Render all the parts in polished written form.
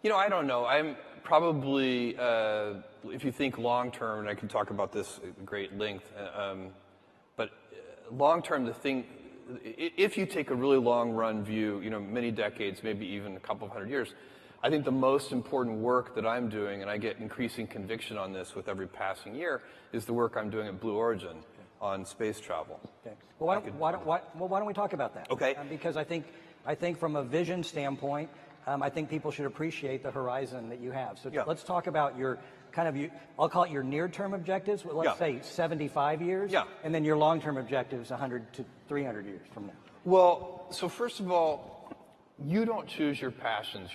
I don't know. I'm probably, if you think long term, and I can talk about this at great length, but long term, if you take a really long run view, many decades, maybe even a couple of hundred years, I think the most important work that I'm doing, and I get increasing conviction on this with every passing year, is the work I'm doing at Blue Origin on space travel. Okay. Well, why don't we talk about that? Okay. Because I think from a vision standpoint, I think people should appreciate the horizon that you have. So let's talk about your I'll call it your near-term objectives. Well, let's say 75 years, and then your long-term objectives 100 to 300 years from now. Well, so first of all, you don't choose your passions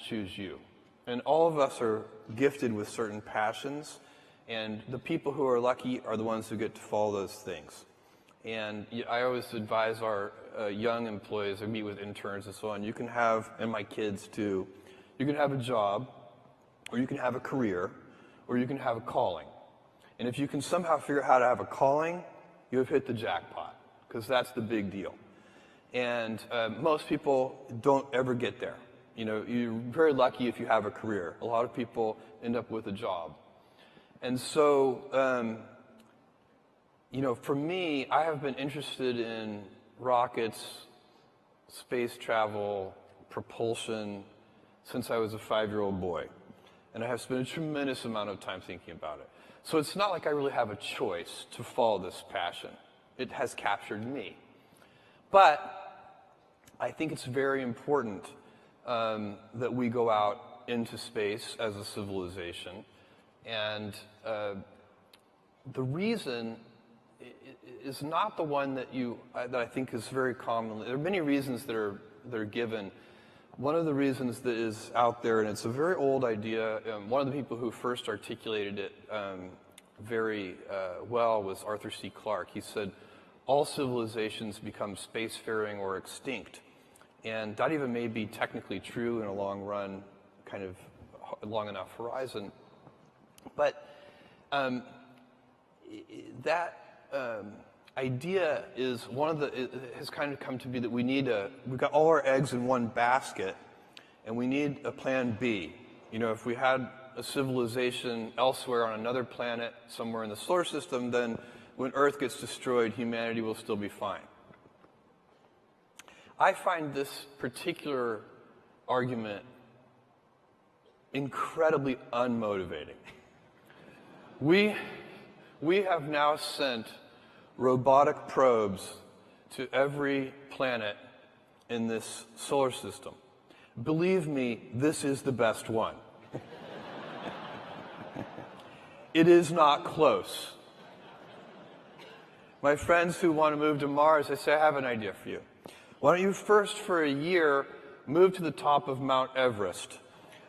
choose you. And all of us are gifted with certain passions, and the people who are lucky are the ones who get to follow those things. And I always advise our young employees, I meet with interns and so on, you can have, and my kids too, you can have a job, or you can have a career, or you can have a calling. And if you can somehow figure out how to have a calling, you have hit the jackpot, because that's the big deal. And most people don't ever get there. You're very lucky if you have a career. A lot of people end up with a job. And so, for me, I have been interested in rockets, space travel, propulsion, since I was a 5-year-old boy. And I have spent a tremendous amount of time thinking about it. So it's not like I really have a choice to follow this passion. It has captured me. But I think it's very important that we go out into space as a civilization. And the reason is not the one that I think is very common. There are many reasons that are given. One of the reasons that is out there, and it's a very old idea, one of the people who first articulated it very well was Arthur C. Clarke. He said, all civilizations become spacefaring or extinct. And that even may be technically true in a long run, kind of long enough horizon. But that idea is it has kind of come to be that we've got all our eggs in one basket, and we need a plan B. If we had a civilization elsewhere on another planet, somewhere in the solar system, then when Earth gets destroyed, humanity will still be fine. I find this particular argument incredibly unmotivating. We have now sent robotic probes to every planet in this solar system. Believe me, this is the best one. It is not close. My friends who want to move to Mars, I say, I have an idea for you. Why don't you first, for a year, move to the top of Mount Everest?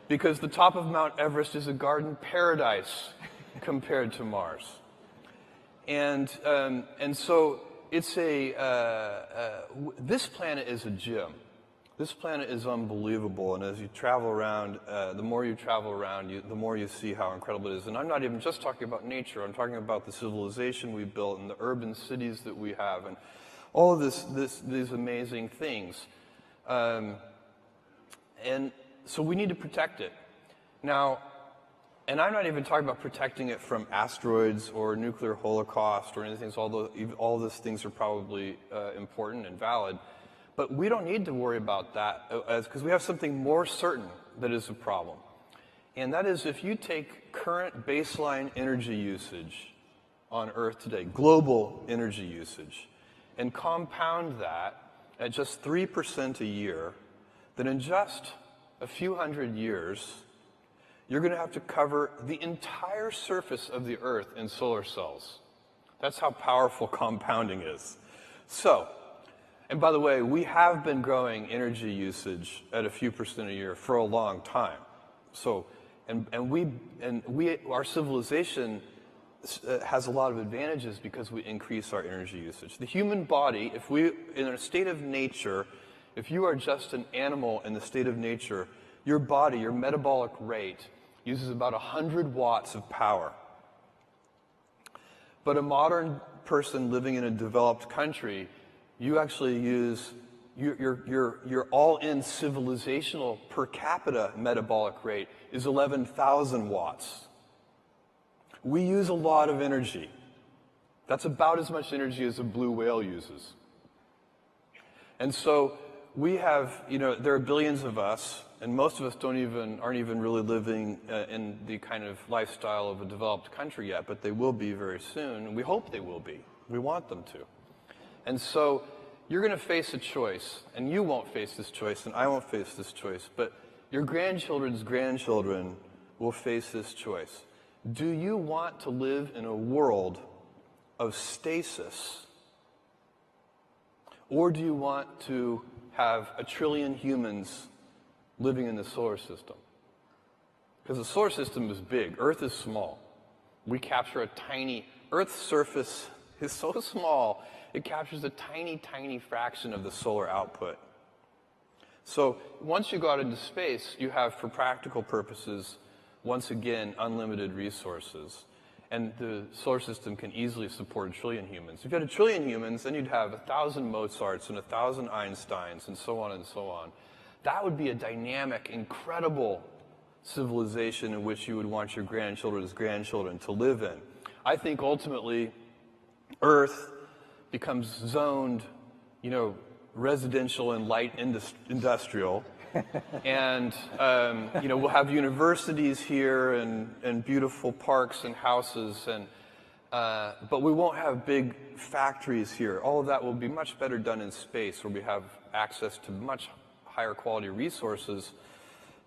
Because the top of Mount Everest is a garden paradise compared to Mars. And so it's this planet is a gem. This planet is unbelievable, and as you travel around, the more you travel around, the more you see how incredible it is. And I'm not even just talking about nature. I'm talking about the civilization we built and the urban cities that we have, and all of these amazing things. And so we need to protect it. Now, and I'm not even talking about protecting it from asteroids or nuclear holocaust or anything, although all those things are probably important and valid. But we don't need to worry about that because we have something more certain that is a problem. And that is if you take current baseline energy usage on Earth today, global energy usage, and compound that at just 3% a year, then in just a few hundred years, you're going to have to cover the entire surface of the Earth in solar cells. That's how powerful compounding is. So, and by the way, we have been growing energy usage at a few percent a year for a long time. So, our civilization has a lot of advantages because we increase our energy usage. The human body, in a state of nature, if you are just an animal in the state of nature, your body, your metabolic rate, uses about 100 watts of power. But a modern person living in a developed country, you actually use your all-in civilizational per capita metabolic rate is 11,000 watts. We use a lot of energy. That's about as much energy as a blue whale uses. And so we have, there are billions of us, and most of us aren't even really living in the kind of lifestyle of a developed country yet, but they will be very soon, and we hope they will be. We want them to. And so you're going to face a choice, and you won't face this choice, and I won't face this choice, but your grandchildren's grandchildren will face this choice. Do you want to live in a world of stasis, or do you want to have 1 trillion humans living in the solar system? Because the solar system is big. Earth is small. We capture Earth's surface is so small, it captures a tiny, tiny fraction of the solar output. So once you go out into space, you have, for practical purposes, once again, unlimited resources. And the solar system can easily support 1 trillion humans. If you had 1 trillion humans, then you'd have 1,000 Mozarts and 1,000 Einsteins and so on and so on. That would be a dynamic, incredible civilization in which you would want your grandchildren's grandchildren to live in. I think ultimately, Earth becomes zoned, residential and light industrial. And, we'll have universities here and beautiful parks and houses, but we won't have big factories here. All of that will be much better done in space, where we have access to much higher quality resources.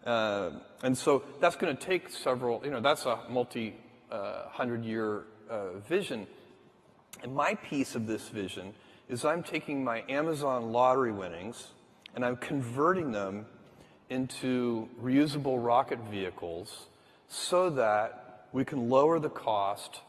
And so that's going to take that's a multi-100-year vision. And my piece of this vision is I'm taking my Amazon lottery winnings and I'm converting them into reusable rocket vehicles so that we can lower the cost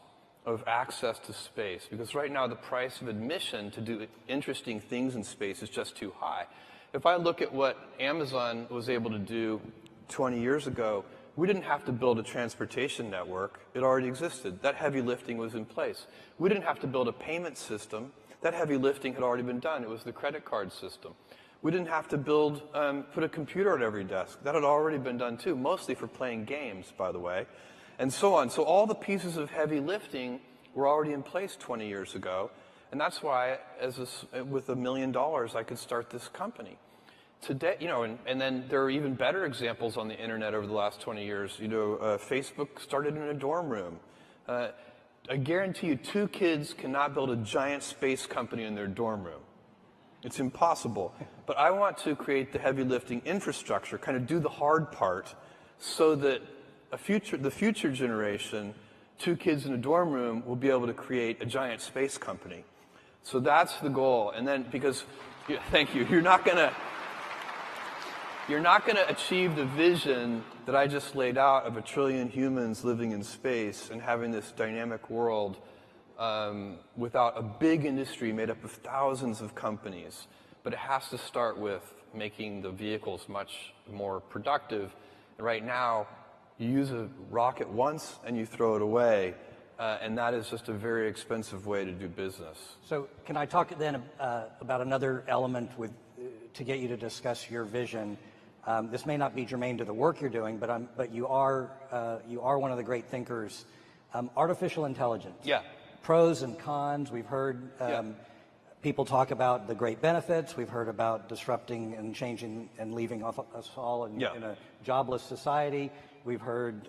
of access to space. Because right now the price of admission to do interesting things in space is just too high. If I look at what Amazon was able to do 20 years ago, we didn't have to build a transportation network. It already existed. That heavy lifting was in place. We didn't have to build a payment system. That heavy lifting had already been done. It was the credit card system. We didn't have to put a computer at every desk. That had already been done too, mostly for playing games, by the way, and so on. So all the pieces of heavy lifting were already in place 20 years ago, and that's why, with $1 million, I could start this company. Today, and then there are even better examples on the internet over the last 20 years. Facebook started in a dorm room. I guarantee you 2 kids cannot build a giant space company in their dorm room. It's impossible. But I want to create the heavy lifting infrastructure, kind of do the hard part, so that the future generation, 2 kids in a dorm room, will be able to create a giant space company. So that's the goal. And then, thank you, you're not going to achieve the vision that I just laid out of 1 trillion humans living in space and having this dynamic world without a big industry made up of thousands of companies. But it has to start with making the vehicles much more productive. And right now, you use a rocket once and you throw it away, and that is just a very expensive way to do business. So can I talk then about another element to get you to discuss your vision? This may not be germane to the work you're doing, but you are one of the great thinkers. Artificial intelligence. Yeah. Pros and cons. We've heard people talk about the great benefits. We've heard about disrupting and changing and leaving us all in a jobless society. We've heard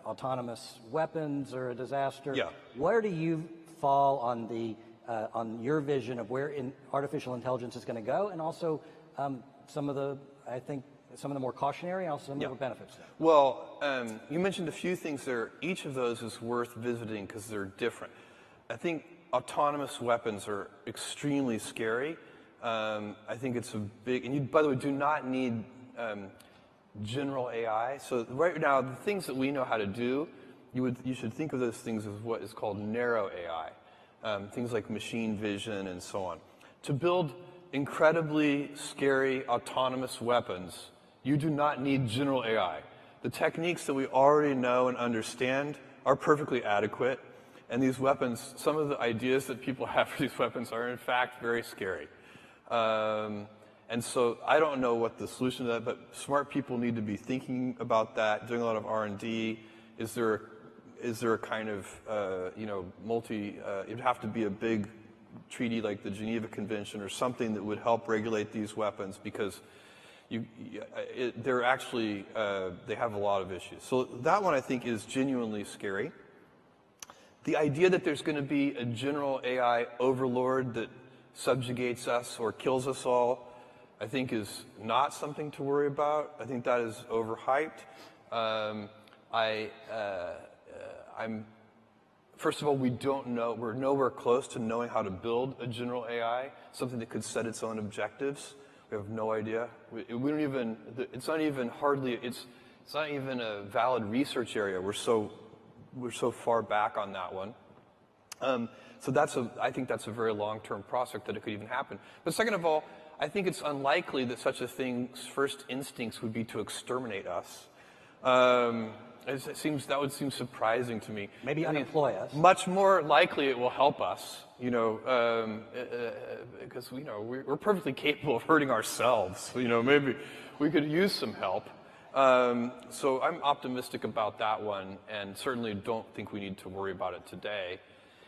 autonomous weapons are a disaster. Yeah. Where do you fall on your vision of where artificial intelligence is going to go, and also some of the more cautionary and also some of the benefits? Well, you mentioned a few things there. Each of those is worth visiting because they're different. I think autonomous weapons are extremely scary. I think it's a big, and you, by the way, do not need general AI. So right now, the things that we know how to do, you should think of those things as what is called narrow AI, things like machine vision and so on. To build incredibly scary autonomous weapons, you do not need general AI. The techniques that we already know and understand are perfectly adequate, and these weapons, some of the ideas that people have for these weapons are in fact very scary. And so I don't know what the solution to that, but smart people need to be thinking about that, doing a lot of R&D. Is there a kind of, it'd have to be a big treaty like the Geneva Convention or something that would help regulate these weapons, because they're actually, they have a lot of issues. So that one I think is genuinely scary. The idea that there's going to be a general AI overlord that subjugates us or kills us all, I think is not something to worry about. I think that is overhyped. First of all, we don't know, we're nowhere close to knowing how to build a general AI, something that could set its own objectives. We have no idea. We don't even, it's not even a valid research area. We're so far back on that one. So I think that's a very long-term prospect that it could even happen. But second of all, I think it's unlikely that such a thing's first instincts would be to exterminate us. That would seem surprising to me. Maybe unemploy us. Much more likely it will help us, because we're perfectly capable of hurting ourselves. Maybe we could use some help. So I'm optimistic about that one, and certainly don't think we need to worry about it today.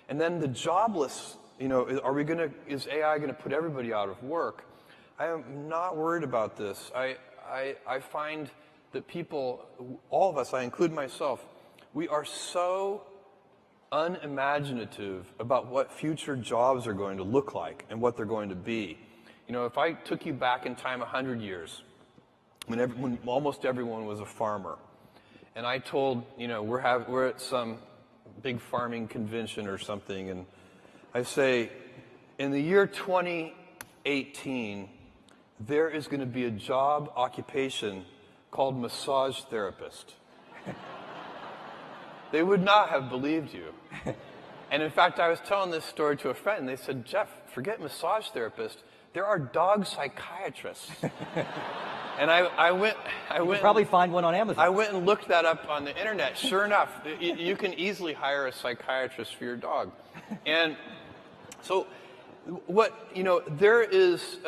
And then the jobless, is AI going to put everybody out of work? I am not worried about this. I find that people, all of us, I include myself, we are so unimaginative about what future jobs are going to look like and what they're going to be. If I took you back in time 100 years, when almost everyone was a farmer, and I told, we're at some big farming convention or something, and I say, in the year 2018, there is going to be a job occupation called massage therapist. They would not have believed you. And in fact, I was telling this story to a friend, and they said, Jeff, forget massage therapist. There are dog psychiatrists. And I went. You can probably find one on Amazon. I went and looked that up on the internet. Sure enough, you can easily hire a psychiatrist for your dog. And so, there is.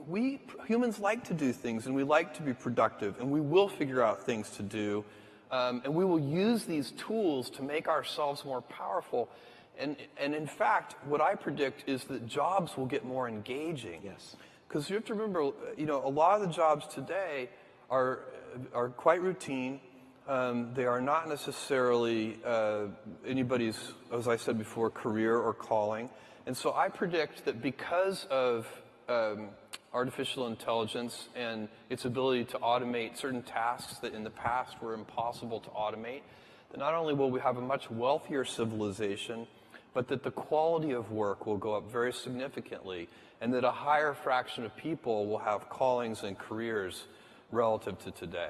We humans like to do things, and we like to be productive, and we will figure out things to do, and we will use these tools to make ourselves more powerful. And in fact, what I predict is that jobs will get more engaging. Yes. Because you have to remember, a lot of the jobs today are quite routine. They are not necessarily anybody's, as I said before, career or calling. And so I predict that because of artificial intelligence and its ability to automate certain tasks that in the past were impossible to automate, that not only will we have a much wealthier civilization, but that the quality of work will go up very significantly, and that a higher fraction of people will have callings and careers relative to today.